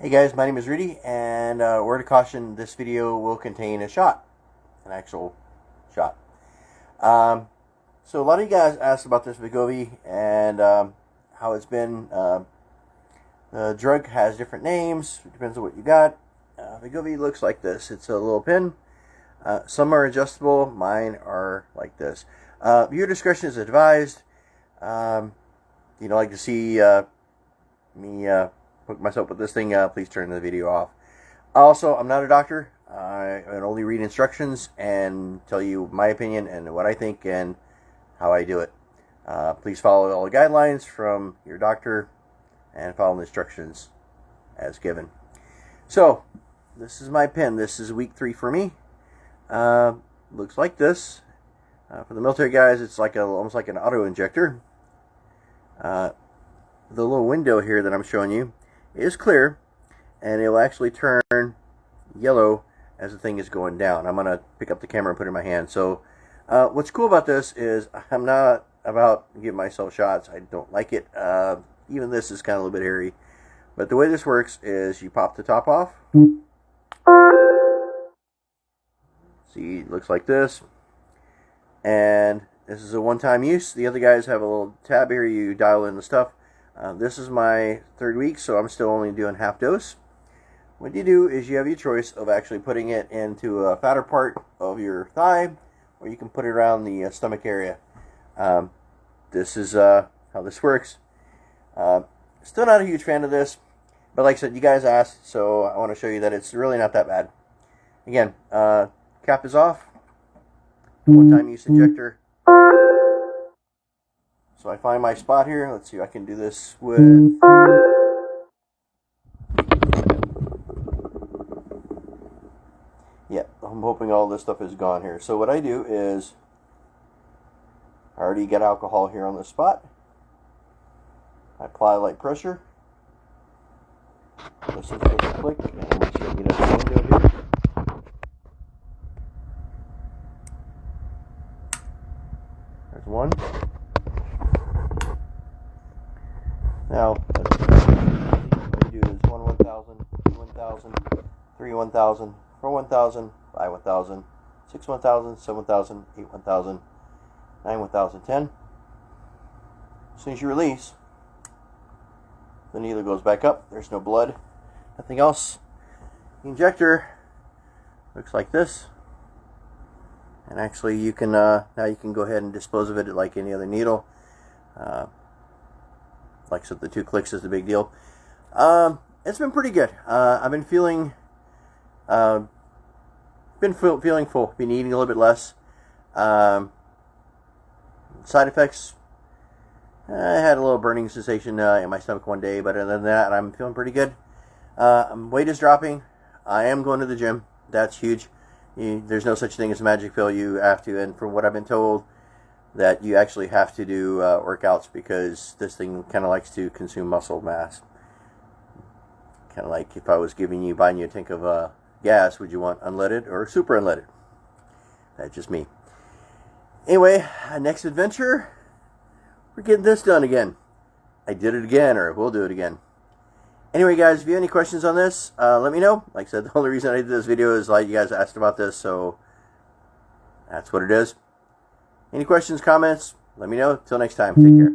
Hey guys, my name is Rudy, and word of caution, this video will contain a shot, an actual shot. So a lot of you guys asked about this Wegovy and how it's been. The drug has different names, it depends on what you got. Wegovy looks like this. It's a little pin. Some are adjustable, mine are like this. Viewer discretion is advised. You don't like to see me hook myself with this thing, please turn the video off. Also, I'm not a doctor. I only read instructions and tell you my opinion and what I think and how I do it. Please follow all the guidelines from your doctor and follow the instructions as given. So, this is my pen. This is week 3 for me. Looks like this. For the military guys, it's like almost like an auto injector. The little window here that I'm showing you is clear, and it will actually turn yellow as the thing is going down. I'm going to pick up the camera and put it in my hand. So what's cool about this is I'm not about giving myself shots. I don't like it. Even this is kind of a little bit hairy. But the way this works is you pop the top off. See, it looks like this. And this is a one-time use. The other guys have a little tab here. You dial in the stuff. This is my 3rd week, so I'm still only doing half dose. What you do is you have your choice of actually putting it into a fatter part of your thigh, or you can put it around the stomach area. This is how this works. Still not a huge fan of this, but like I said, you guys asked, so I want to show you that it's really not that bad. Again, cap is off. One-time use injector. So I find my spot here. Let's see if I can do this with... Yeah, I'm hoping all this stuff is gone here. So what I do is, I already got alcohol here on the spot. I apply light pressure. Listen to the click, and make sure I get out the window here. There's one. Now, what you do is 1 1,000, 2 1,000, 3 1,000, 4 1,000, 5 1,000, 6 1,000, 7 1,000, 8 1,000, 9 1,000, 10. As soon as you release, the needle goes back up. There's no blood, nothing else. The injector looks like this. And actually, you can now you can go ahead and dispose of it like any other needle. Like I said, the 2 clicks is the big deal. It's been pretty good. I've been feeling feeling full. Been eating a little bit less. Side effects. I had a little burning sensation in my stomach one day, but other than that, I'm feeling pretty good. Weight is dropping. I am going to the gym. That's huge. There's no such thing as a magic pill. You have to, and from what I've been told, that you actually have to do workouts because this thing kind of likes to consume muscle mass. Kind of like if I was buying you a tank of gas, would you want unleaded or super unleaded? That's just me. Anyway, next adventure, we're getting this done again. I did it again, or we'll do it again. Anyway, guys, if you have any questions on this, let me know. Like I said, the only reason I did this video is like you guys asked about this, so that's what it is. Any questions, comments, let me know. Till next time, take care.